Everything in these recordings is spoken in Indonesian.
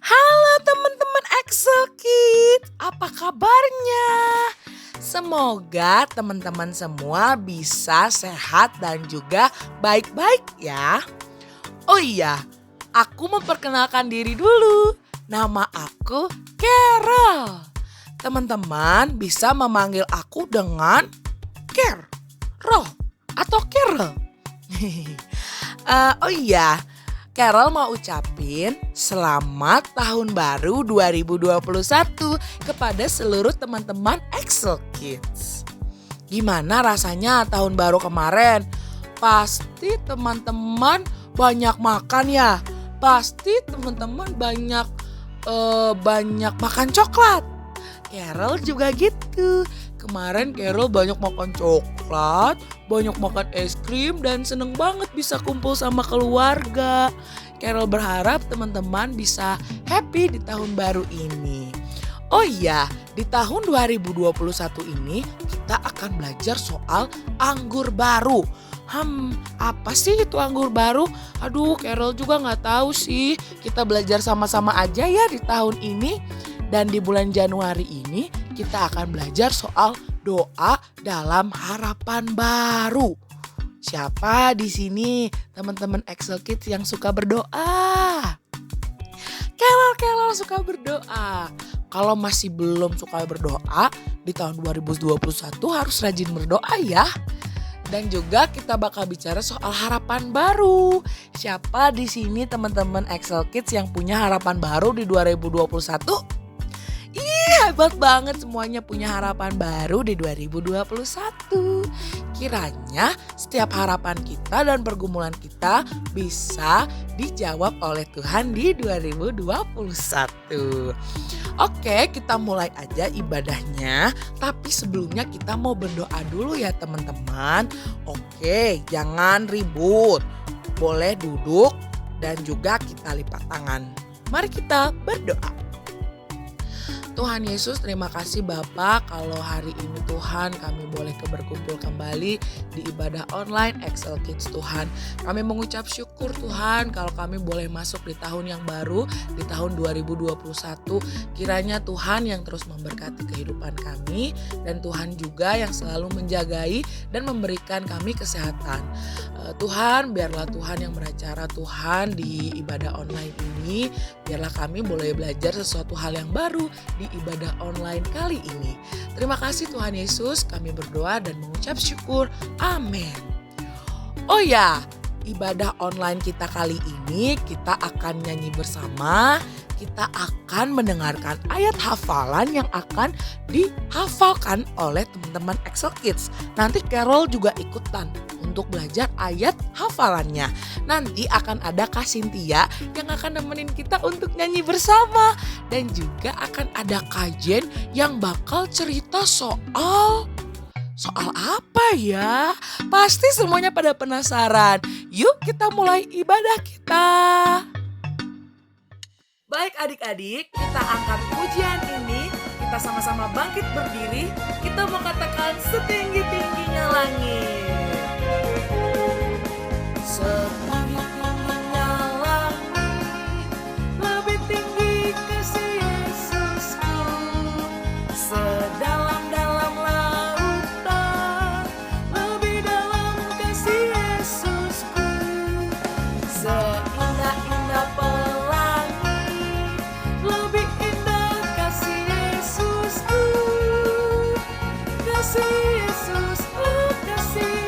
Halo teman-teman Excel Kids, apa kabarnya? Semoga teman-teman semua bisa sehat dan juga baik-baik ya. Oh iya, aku memperkenalkan diri dulu. Nama aku Carol. Teman-teman bisa memanggil aku dengan Carol atau Carol. Oh iya, Carol mau ucapin selamat tahun baru 2021 kepada seluruh teman-teman Excel Kids. Gimana rasanya tahun baru kemarin? Pasti teman-teman banyak makan ya. Pasti teman-teman banyak makan coklat. Carol juga gitu. Kemarin Carol banyak makan coklat, banyak makan es krim dan seneng banget bisa kumpul sama keluarga. Carol berharap teman-teman bisa happy di tahun baru ini. Oh iya, di tahun 2021 ini kita akan belajar soal anggur baru. Apa sih itu anggur baru? Aduh, Carol juga nggak tahu sih. Kita belajar sama-sama aja ya di tahun ini. Dan di bulan Januari ini kita akan belajar soal doa dalam harapan baru. Siapa di sini teman-teman Excel Kids yang suka berdoa? Carol suka berdoa. Kalau masih belum suka berdoa, di tahun 2021 harus rajin berdoa ya. Dan juga kita bakal bicara soal harapan baru. Siapa di sini teman-teman Excel Kids yang punya harapan baru di 2021? Hebat banget semuanya punya harapan baru di 2021. Kiranya setiap harapan kita dan pergumulan kita bisa dijawab oleh Tuhan di 2021. Oke, kita mulai aja ibadahnya. Tapi sebelumnya kita mau berdoa dulu ya teman-teman. Oke, jangan ribut. Boleh duduk dan juga kita lipat tangan. Mari kita berdoa. Tuhan Yesus, terima kasih Bapa kalau hari ini Tuhan kami boleh berkumpul kembali di ibadah online Excel Kids Tuhan. Kami mengucap syukur Tuhan kalau kami boleh masuk di tahun yang baru, di tahun 2021. Kiranya Tuhan yang terus memberkati kehidupan kami dan Tuhan juga yang selalu menjagai dan memberikan kami kesehatan. Tuhan, biarlah Tuhan yang beracara Tuhan di ibadah online ini. Biarlah kami boleh belajar sesuatu hal yang baru di ibadah online kali ini. Terima kasih Tuhan Yesus, kami berdoa dan mengucap syukur. Amin. Oh ya, ibadah online kita kali ini kita akan nyanyi bersama. Kita akan mendengarkan ayat hafalan yang akan dihafalkan oleh teman-teman Excel Kids. Nanti Carol juga ikutan untuk belajar ayat hafalannya. Nanti akan ada Kak Cynthia yang akan nemenin kita untuk nyanyi bersama. Dan juga akan ada Kak Jen yang bakal cerita soal apa ya? Pasti semuanya pada penasaran. Yuk kita mulai ibadah kita. Baik adik-adik, kita angkat pujian ini. Kita sama-sama bangkit berdiri. Kita mau katakan setinggi-tingginya langit. Setinggi-tingginya langit, lebih tinggi kasih Yesusku. Sedalam-dalam lautan, lebih dalam kasih Yesusku. Seindah-indah pelangi, lebih indah kasih Yesusku. Kasih Yesus, oh kasih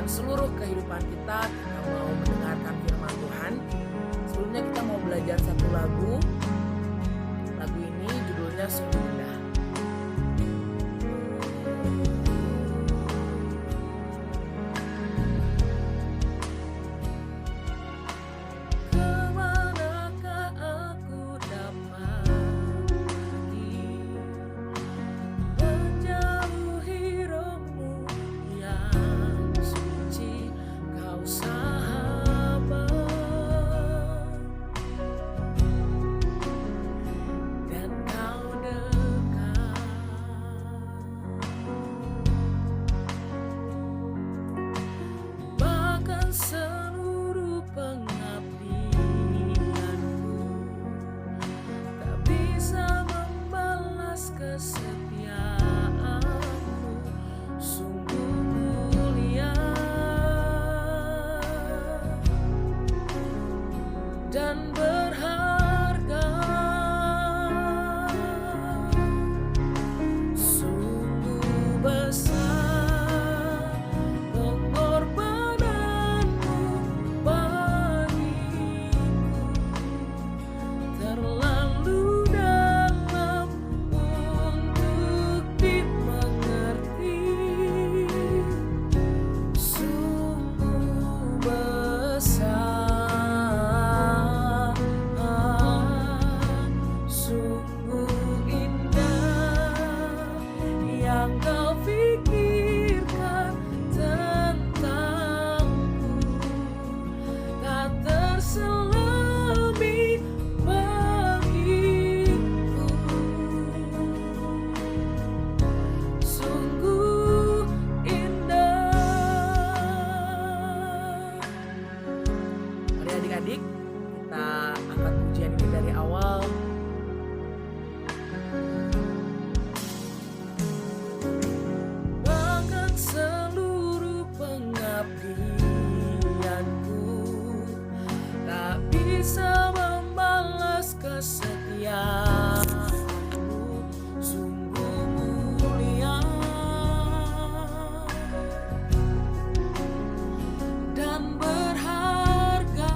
seluruh kehidupan kita mau mendengarkan firman Tuhan. Sebelumnya kita mau belajar satu lagu. Lagu ini judulnya Sungguh Indah. Kemanakah aku dapat pergi, menjauhi rohmu yang suci, kau sahabat, dan kau dekat. Bahkan seluruh pengabdianku tak bisa membalas kesetiaanmu, sungguh mulia dan berharga. Sungguh besar pengorbananmu bagiku, terlalu dalam untuk dimengerti. Sungguh besar, sungguh indah yang kau pikirkan tentangku, tak terselami bagiku. Sungguh indah. Mari adik-adik, kita angkat pujian ini dari awal. Bahkan seluruh pengabdianku tak bisa membalas kesetiaanmu, sungguh mulia dan berharga.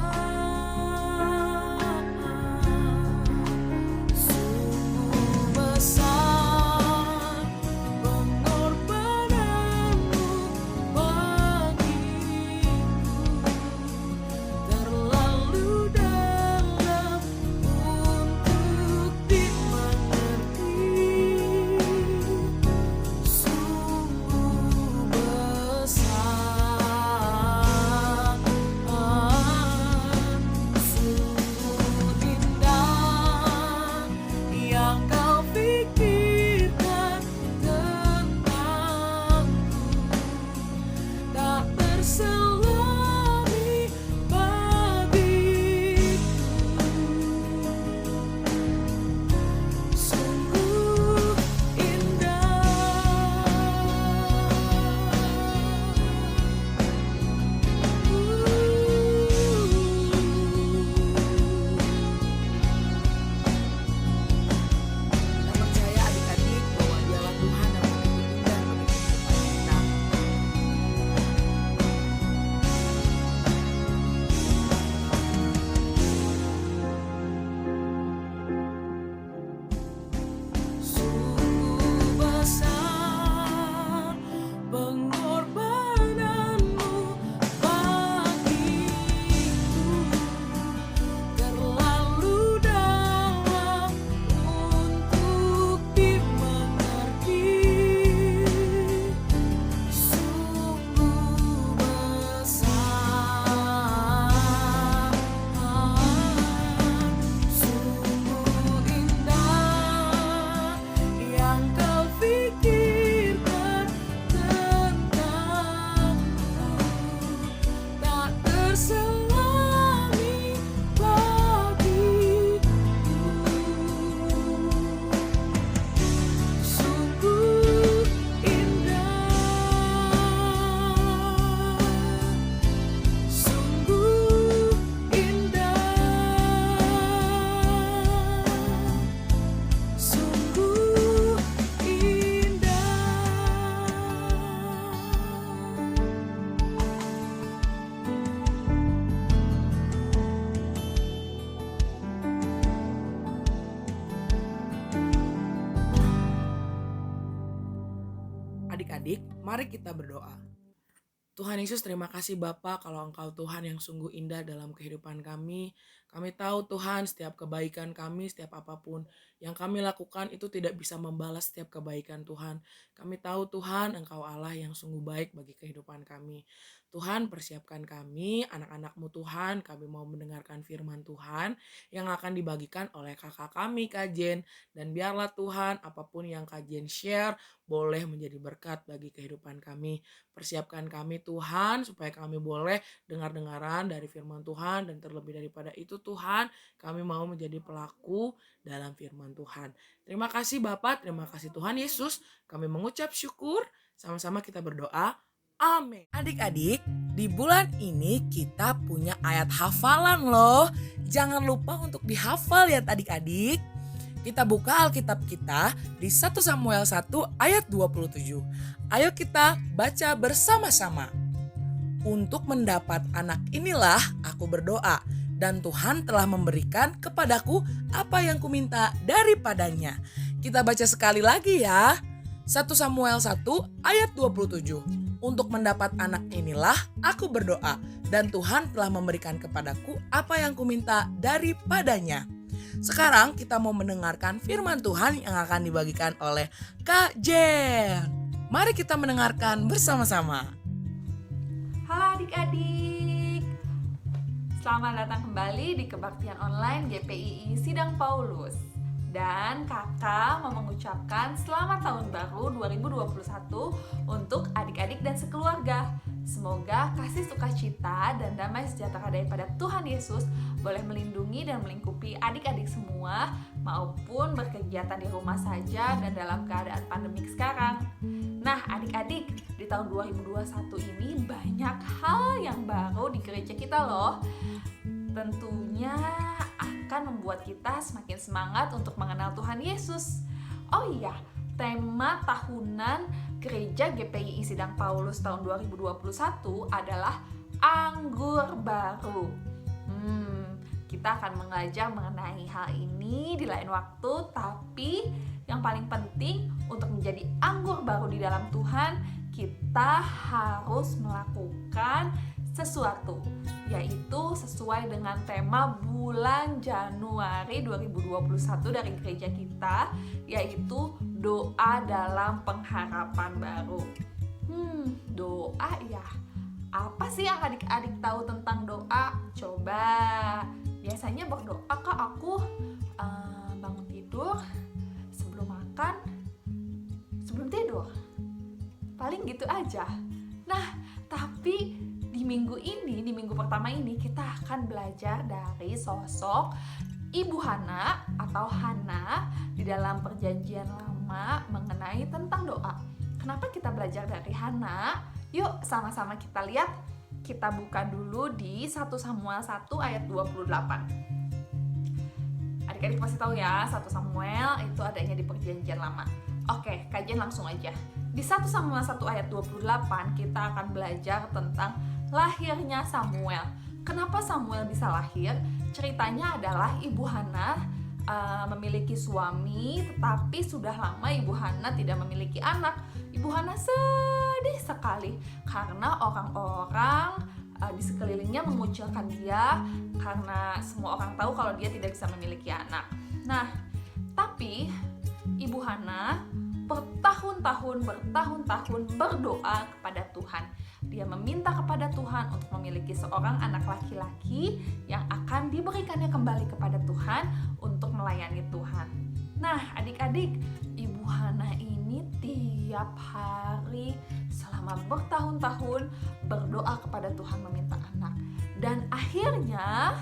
adik-adik, mari kita berdoa. Tuhan Yesus, terima kasih Bapa kalau Engkau Tuhan yang sungguh indah dalam kehidupan kami. Kami tahu Tuhan setiap kebaikan kami, setiap apapun yang kami lakukan itu tidak bisa membalas setiap kebaikan Tuhan. Kami tahu Tuhan Engkau Allah yang sungguh baik bagi kehidupan kami. Tuhan, persiapkan kami, anak-anak-Mu Tuhan, kami mau mendengarkan firman Tuhan yang akan dibagikan oleh kakak kami Kak Jen. Dan biarlah Tuhan apapun yang Kak Jen share boleh menjadi berkat bagi kehidupan kami. Persiapkan kami Tuhan supaya kami boleh dengar-dengaran dari firman Tuhan, dan terlebih daripada itu Tuhan, kami mau menjadi pelaku dalam firman Tuhan. Terima kasih Bapak, terima kasih Tuhan Yesus. Kami mengucap syukur, sama-sama kita berdoa. Amin. Adik-adik, di bulan ini kita punya ayat hafalan loh. Jangan lupa untuk dihafal ya adik-adik. Kita buka Alkitab kita di 1 Samuel 1 ayat 27. Ayo kita baca bersama-sama. Untuk mendapat anak inilah aku berdoa, dan Tuhan telah memberikan kepadaku apa yang kuminta daripadanya. Kita baca sekali lagi ya. 1 Samuel 1 ayat 27. Untuk mendapat anak inilah aku berdoa, dan Tuhan telah memberikan kepadaku apa yang kuminta daripadanya. Sekarang kita mau mendengarkan firman Tuhan yang akan dibagikan oleh Kak Jen. Mari kita mendengarkan bersama-sama. Halo adik-adik, selamat datang kembali di kebaktian online GPII Sidang Paulus. Dan kakak mau mengucapkan selamat tahun baru 2021 untuk adik-adik dan sekeluarga. Semoga kasih sukacita dan damai sejahtera daripada Tuhan Yesus boleh melindungi dan melingkupi adik-adik semua, maupun berkegiatan di rumah saja dan dalam keadaan pandemik sekarang. Nah adik-adik, di tahun 2021 ini banyak hal yang baru di gereja kita loh. Tentunya akan membuat kita semakin semangat untuk mengenal Tuhan Yesus. Oh iya, tema tahunan Gereja GPII Sidang Paulus tahun 2021 adalah Anggur Baru. Kita akan mengajar mengenai hal ini di lain waktu, tapi yang paling penting untuk menjadi anggur baru di dalam Tuhan, kita harus melakukan sesuatu, yaitu sesuai dengan tema bulan Januari 2021 dari gereja kita, yaitu doa dalam pengharapan baru. Doa ya, apa sih yang adik-adik tahu tentang doa? Coba, biasanya berdoa kah aku bangun tidur, sebelum makan, sebelum tidur, paling gitu aja. Nah, tapi di minggu pertama ini kita akan belajar dari sosok Ibu Hana atau Hana di dalam Perjanjian Lama mengenai tentang doa. Kenapa kita belajar dari Hana? Yuk sama-sama kita lihat. Kita buka dulu di 1 Samuel 1 ayat 28. Adik-adik pasti tahu ya, 1 Samuel itu adanya di Perjanjian Lama. Oke, kajian langsung aja. Di 1 Samuel 1 ayat 28 kita akan belajar tentang lahirnya Samuel. Kenapa Samuel bisa lahir? Ceritanya adalah Ibu Hana memiliki suami, tetapi sudah lama Ibu Hana tidak memiliki anak. Ibu Hana sedih sekali karena orang-orang di sekelilingnya mengucilkan dia karena semua orang tahu kalau dia tidak bisa memiliki anak. Nah, tapi Ibu Hana bertahun-tahun berdoa kepada Tuhan. Dia meminta kepada Tuhan untuk memiliki seorang anak laki-laki yang akan diberikannya kembali kepada Tuhan untuk melayani Tuhan. Nah, adik-adik, Ibu Hana ini tiap hari selama bertahun-tahun berdoa kepada Tuhan meminta anak. Dan akhirnya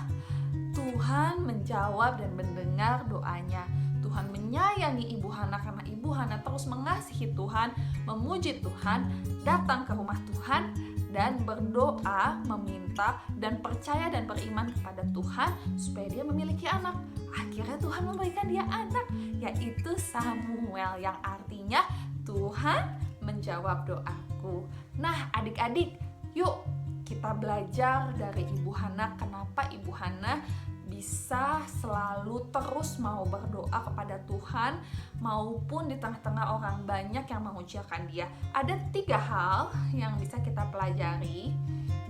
Tuhan menjawab dan mendengar doanya. Tuhan menyayangi Ibu Hana karena Ibu Hana terus mengasihi Tuhan, memuji Tuhan, datang ke rumah Tuhan dan berdoa, meminta dan percaya dan beriman kepada Tuhan supaya dia memiliki anak. Akhirnya Tuhan memberikan dia anak, yaitu Samuel, yang artinya Tuhan menjawab doaku. Nah, adik-adik, yuk kita belajar dari Ibu Hana. Kenapa Ibu Hana bisa selalu terus mau berdoa kepada Tuhan maupun di tengah-tengah orang banyak yang mengucilkan dia. Ada 3 hal yang bisa kita pelajari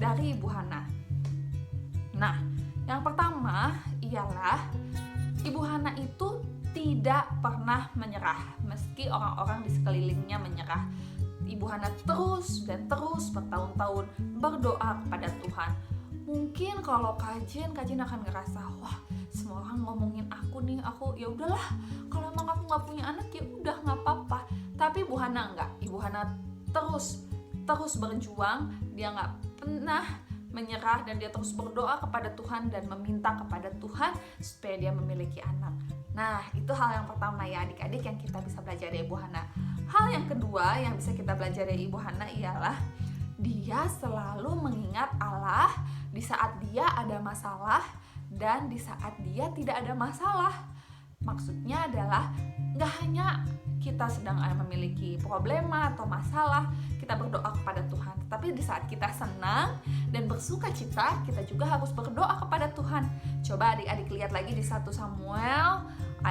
dari Ibu Hana. Nah, yang pertama ialah Ibu Hana itu tidak pernah menyerah meski orang-orang di sekelilingnya menyerah. Ibu Hana terus dan terus bertahun-tahun berdoa kepada Tuhan. Mungkin kalau kajian akan ngerasa, wah semua orang ngomongin aku nih, aku ya udahlah, kalau emang aku nggak punya anak ya udah nggak apa-apa. Tapi Ibu Hana enggak, Ibu Hana terus berjuang, dia nggak pernah menyerah dan dia terus berdoa kepada Tuhan dan meminta kepada Tuhan supaya dia memiliki anak. Nah, itu hal yang pertama ya adik-adik yang kita bisa belajar dari Ibu Hana. Hal yang kedua yang bisa kita belajar dari Ibu Hana ialah dia selalu mengingat Allah di saat dia ada masalah dan di saat dia tidak ada masalah. Maksudnya adalah gak hanya kita sedang memiliki problema atau masalah, kita berdoa kepada Tuhan. Tapi di saat kita senang dan bersuka cita, kita juga harus berdoa kepada Tuhan. Coba adik-adik lihat lagi di 1 Samuel 1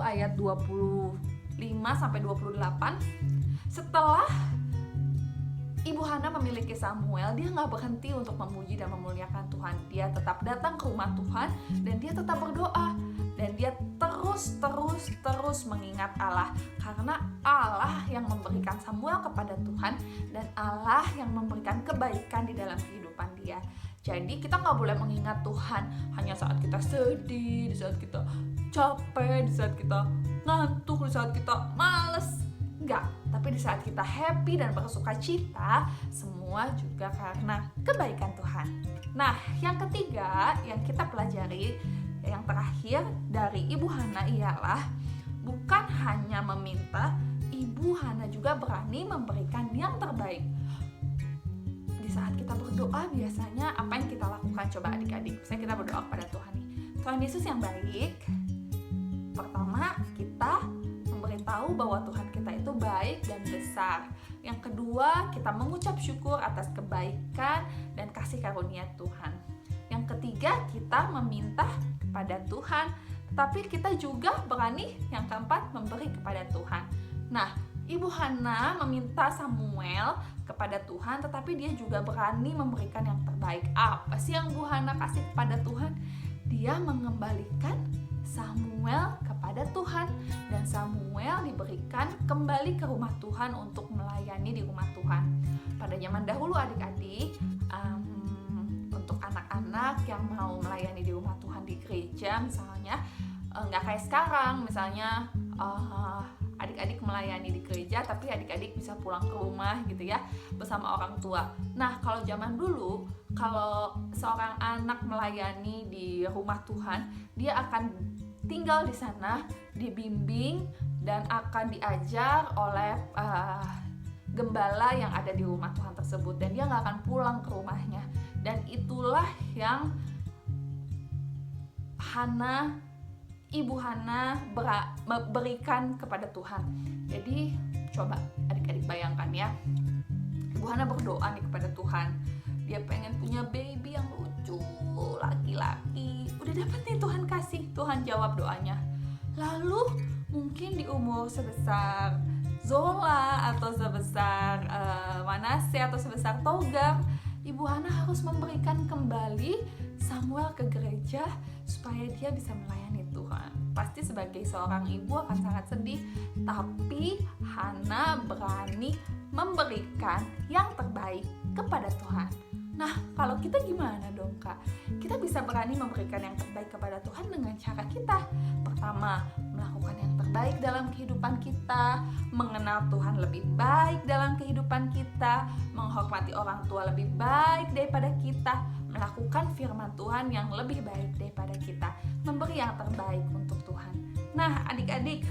ayat 25 sampai 28. Setelah Ibu Hana memiliki Samuel, dia gak berhenti untuk memuji dan memuliakan Tuhan. Dia tetap datang ke rumah Tuhan dan dia tetap berdoa. Dan dia terus mengingat Allah. Karena Allah yang memberikan Samuel kepada Tuhan dan Allah yang memberikan kebaikan di dalam kehidupan dia. Jadi kita gak boleh mengingat Tuhan hanya saat kita sedih, di saat kita capek, di saat kita ngantuk, di saat kita males. Enggak, tapi di saat kita happy dan bersuka cita, semua juga karena kebaikan Tuhan. Nah, yang ketiga yang kita pelajari, yang terakhir dari Ibu Hana ialah bukan hanya meminta, Ibu Hana juga berani memberikan yang terbaik. Di saat kita berdoa biasanya apa yang kita lakukan? Coba adik-adik, misalnya kita berdoa kepada Tuhan nih, Tuhan Yesus yang baik. Pertama, kita memberitahu bahwa Tuhan kita itu baik dan besar. Yang kedua, kita mengucap syukur atas kebaikan dan kasih karunia Tuhan. Yang ketiga, kita meminta kepada Tuhan, tetapi kita juga berani yang keempat memberi kepada Tuhan. Nah, Ibu Hana meminta Samuel kepada Tuhan, tetapi dia juga berani memberikan yang terbaik. Apa sih yang Ibu Hana kasih kepada Tuhan? Dia mengembalikan Samuel kepada Tuhan dan Samuel diberikan kembali ke rumah Tuhan untuk melayani di rumah Tuhan. Pada zaman dahulu adik-adik, untuk anak-anak yang mau melayani di rumah Tuhan di gereja misalnya, nggak kayak sekarang misalnya adik-adik melayani di gereja tapi adik-adik bisa pulang ke rumah gitu ya bersama orang tua. Nah, kalau zaman dulu, kalau seorang anak melayani di rumah Tuhan, dia akan tinggal di sana, dibimbing dan akan diajar oleh gembala yang ada di rumah Tuhan tersebut, dan dia nggak akan pulang ke rumahnya. Dan itulah yang Ibu Hana berikan kepada Tuhan. Jadi coba adik-adik bayangkan ya, Ibu Hana berdoa nih kepada Tuhan. Dia pengen punya baby yang lucu, laki-laki. Udah dapat nih Tuhan kasih, Tuhan jawab doanya. Lalu mungkin di umur sebesar Zola atau sebesar Manase atau sebesar Togar, Ibu Hana harus memberikan kembali Samuel ke gereja supaya dia bisa melayani Tuhan. Pasti sebagai seorang ibu akan sangat sedih, tapi Hana berani memberikan yang terbaik kepada Tuhan. Nah, kalau kita gimana dong Kak? Kita bisa berani memberikan yang terbaik kepada Tuhan dengan cara kita. Pertama, melakukan yang terbaik dalam kehidupan kita, mengenal Tuhan lebih baik dalam kehidupan kita, menghormati orang tua lebih baik daripada kita, melakukan firman Tuhan yang lebih baik daripada kita, memberi yang terbaik untuk Tuhan. Nah, adik-adik,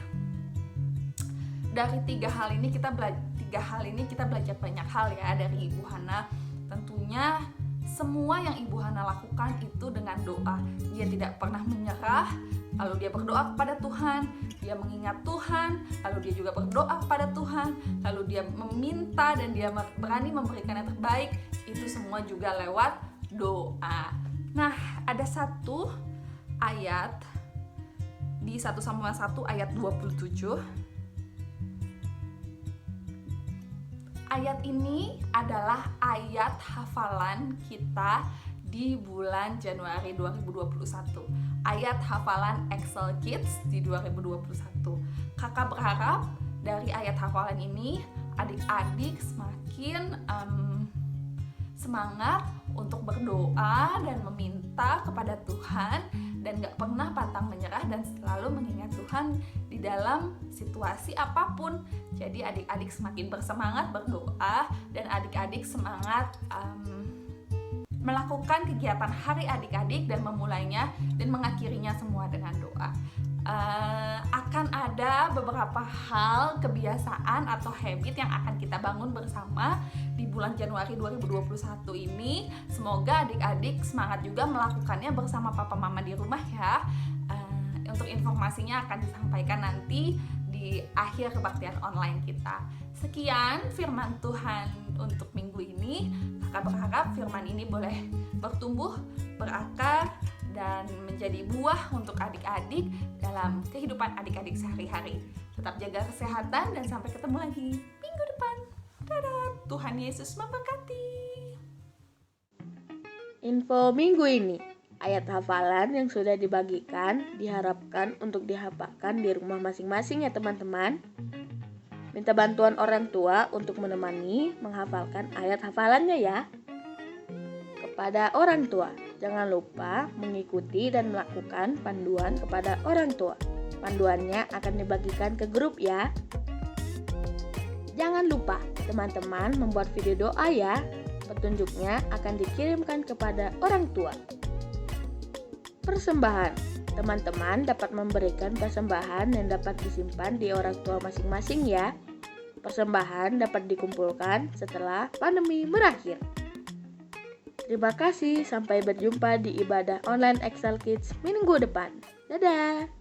dari tiga hal ini kita belajar banyak hal ya dari Ibu Hana. Tentunya semua yang Ibu Hana lakukan itu dengan doa. Dia tidak pernah menyerah, lalu dia berdoa kepada Tuhan, dia mengingat Tuhan, lalu dia juga berdoa kepada Tuhan, lalu dia meminta dan dia berani memberikan yang terbaik. Itu semua juga lewat doa. Nah, ada satu ayat di 1 Samuel 1 ayat 27. Ayat ini adalah ayat hafalan kita di bulan Januari 2021. Ayat hafalan Excel Kids di 2021. Kakak berharap dari ayat hafalan ini adik-adik semakin semangat untuk berdoa dan meminta kepada Tuhan dan gak pernah pantang menyerah dan selalu mengingat Tuhan di dalam situasi apapun. Jadi adik-adik semakin bersemangat berdoa dan adik-adik semangat melakukan kegiatan hari adik-adik dan memulainya dan mengakhirinya semua dengan doa. Akan ada beberapa hal, kebiasaan atau habit yang akan kita bangun bersama di bulan Januari 2021 ini. Semoga adik-adik semangat juga melakukannya bersama papa mama di rumah ya. Untuk informasinya akan disampaikan nanti di akhir kebaktian online kita. Sekian firman Tuhan untuk minggu ini. Kakak berharap firman ini boleh bertumbuh, berakar, dan menjadi buah untuk adik-adik dalam kehidupan adik-adik sehari-hari. Tetap jaga kesehatan dan sampai ketemu lagi minggu depan. Dadah, Tuhan Yesus memberkati. Info minggu ini, ayat hafalan yang sudah dibagikan diharapkan untuk dihafalkan di rumah masing-masing ya teman-teman. Minta bantuan orang tua untuk menemani menghafalkan ayat hafalannya ya. Kepada orang tua, jangan lupa mengikuti dan melakukan panduan kepada orang tua. Panduannya akan dibagikan ke grup ya. Jangan lupa teman-teman membuat video doa ya. Petunjuknya akan dikirimkan kepada orang tua. Persembahan. Teman-teman dapat memberikan persembahan yang dapat disimpan di orang tua masing-masing ya. Persembahan dapat dikumpulkan setelah pandemi berakhir. Terima kasih, sampai berjumpa di ibadah online Excel Kids minggu depan. Dadah!